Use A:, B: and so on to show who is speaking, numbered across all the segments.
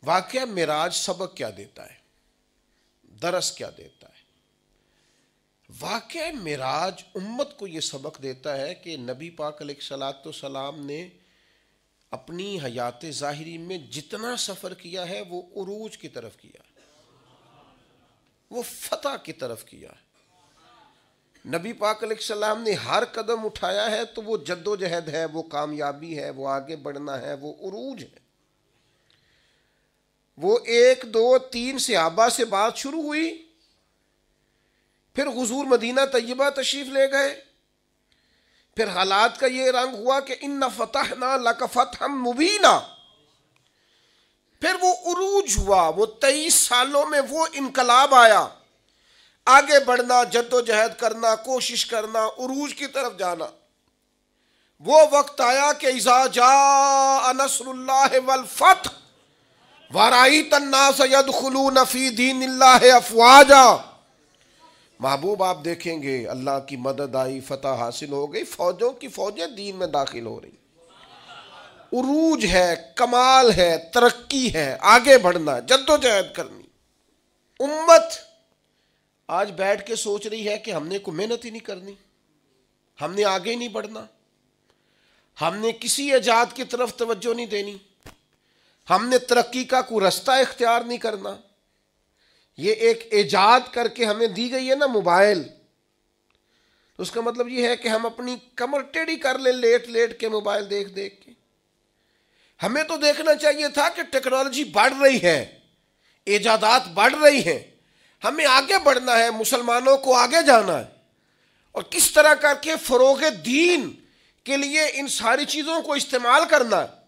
A: वाक़या मिराज सबक क्या देता है, दरस क्या देता है? वाक़या मिराज उम्मत को ये सबक देता है कि नबी पाक अलैहिस्सलाम ने अपनी हयात ज़ाहिरी में जितना सफ़र किया है वो उरूज की तरफ किया, वो फतह की तरफ किया। नबी पाक अलैहिस्सलाम ने हर कदम उठाया है तो वो जद्दोजहद है, वो कामयाबी है, वो आगे बढ़ना है, वो उरूज है। वो 1 2 3 सहाबा से बात शुरू हुई, फिर हुजूर मदीना तैयबा तशरीफ ले गए, फिर हालात का ये रंग हुआ कि इन्ना फतहना लक फतहम मुबीना, फिर वो उरूज हुआ, वो 23 सालों में वो इनकलाब आया, आगे बढ़ना, जद्दोजहद करना, कोशिश करना, उरूज की तरफ जाना। वो वक्त आया कि इज़ा जा नस्रुल्लाह वल फतह वराईत अन्नास यदखुलून फी दीनिल्लाहि अफ़वाजा। महबूब आप देखेंगे अल्लाह की मदद आई, फतह हासिल हो गई, फौजों की फौजें दीन में दाखिल हो रही। उरूज है, कमाल है, तरक्की है, आगे बढ़ना, जद्दोजहद करनी। उम्मत आज बैठ के सोच रही है कि हमने कोई मेहनत ही नहीं करनी, हमने आगे ही नहीं बढ़ना, हमने किसी इजाद की तरफ तवज्जो नहीं देनी, हमने तरक्की का कोई रास्ता इख्तियार नहीं करना। ये एक इजाद करके हमें दी गई है ना मोबाइल, तो उसका मतलब ये है कि हम अपनी कमर टेढ़ी कर ले लेट लेट के मोबाइल देख देख के। हमें तो देखना चाहिए था कि टेक्नोलॉजी बढ़ रही है, इजादात बढ़ रही हैं, हमें आगे बढ़ना है, मुसलमानों को आगे जाना है, और किस तरह करके फरोग दीन के लिए इन सारी चीज़ों को इस्तेमाल करना है,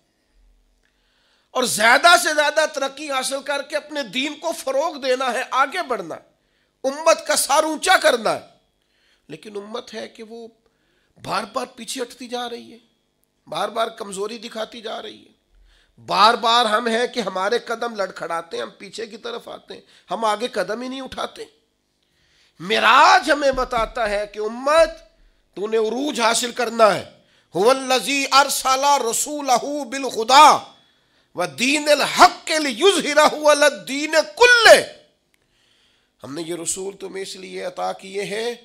A: और ज़्यादा से ज़्यादा तरक्की हासिल करके अपने दीन को फ़रोग देना है, आगे बढ़ना है, उम्मत का सर ऊंचा करना है। लेकिन उम्मत है कि वो बार बार पीछे हटती जा रही है, बार बार कमज़ोरी दिखाती जा रही है, बार बार हम हैं कि हमारे कदम लड़खड़ाते हैं, हम पीछे की तरफ आते हैं, हम आगे कदम ही नहीं उठाते। मिराज हमें बताता है कि उम्मत तूने उरूज हासिल करना है। हुवल्लज़ी अरसला रसूलहू बिल खुदा व दीनिल हक़ लियुज़हिरहू अलद्दीन कुल्ले। हमने ये रसूल तुम्हें इसलिए अता किए हैं,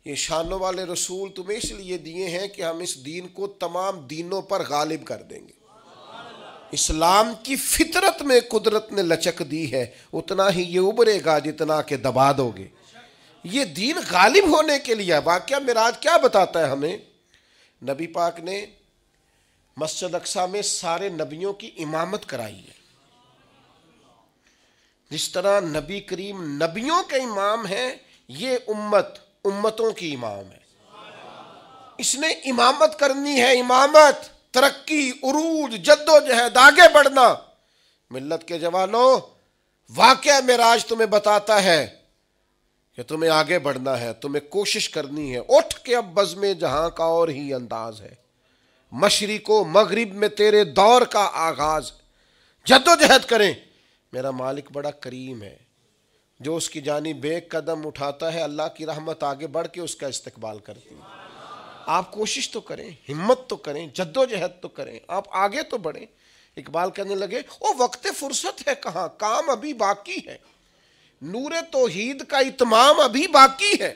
A: ये शानों वाले रसूल तुम्हें इसलिए दिए हैं कि हम इस दीन को तमाम दीनों पर गालिब कर देंगे। इस्लाम की फितरत में कुदरत ने लचक दी है, उतना ही ये उभरेगा जितना के दबा दोगे। ये दीन गालिब होने के लिए। वाक़या मिराज क्या बताता है हमें? नबी पाक ने मस्जिद अक्सा में सारे नबियों की इमामत कराई है। जिस तरह नबी करीम नबियों के इमाम है, ये उम्मत उम्मतों की इमाम है। इसने इमामत करनी है, इमामत, तरक्की, उरूज, जद्दोजहद, आगे बढ़ना। मिल्लत के जवानों, वाक़या मिराज तुम्हें बताता है कि तुम्हें आगे बढ़ना है, तुम्हें कोशिश करनी है। उठ के अब बज़्म जहां का और ही अंदाज है, मशरिको मगरिब में तेरे दौर का आगाज। जद्दोजहद करें, मेरा मालिक बड़ा करीम है, जो उसकी जानिब एक कदम उठाता है अल्लाह की रहमत आगे बढ़ के उसका इस्तकबाल करती है। आप कोशिश तो करें, हिम्मत तो करें, जद्दोजहद तो करें, आप आगे तो बढ़ें। इकबाल कहने लगे, ओ वक्त फुर्सत है कहाँ, काम अभी बाकी है, नूरे तौहीद का इत्माम अभी बाकी है।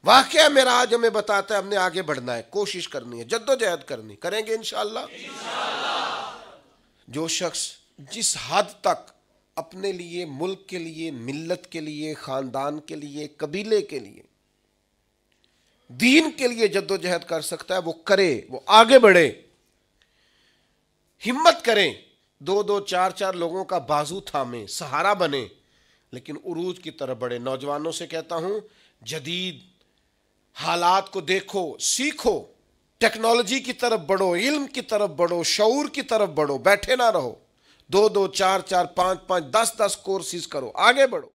A: वाक़या मिराज हमें बताता है हमने आगे बढ़ना है, कोशिश करनी है, जद्दोजहद करनी, करेंगे इंशाअल्लाह। जो शख्स जिस हद तक अपने लिए, मुल्क के लिए, मिल्लत के लिए, ख़ानदान के लिए, कबीले के लिए, दीन के लिए जद्दोजहद कर सकता है, वो करे, वो आगे बढ़े, हिम्मत करें, 2 2 4 4 लोगों का बाजू थामे, सहारा बने, लेकिन उरूज की तरफ बढ़े। नौजवानों से कहता हूं, जदीद हालात को देखो, सीखो, टेक्नोलॉजी की तरफ बढ़ो, इल्म की तरफ बढ़ो, शऊर की तरफ बढ़ो, बैठे ना रहो। 2 2 4 4 5 5 10 10 कोर्सेज करो, आगे बढ़ो।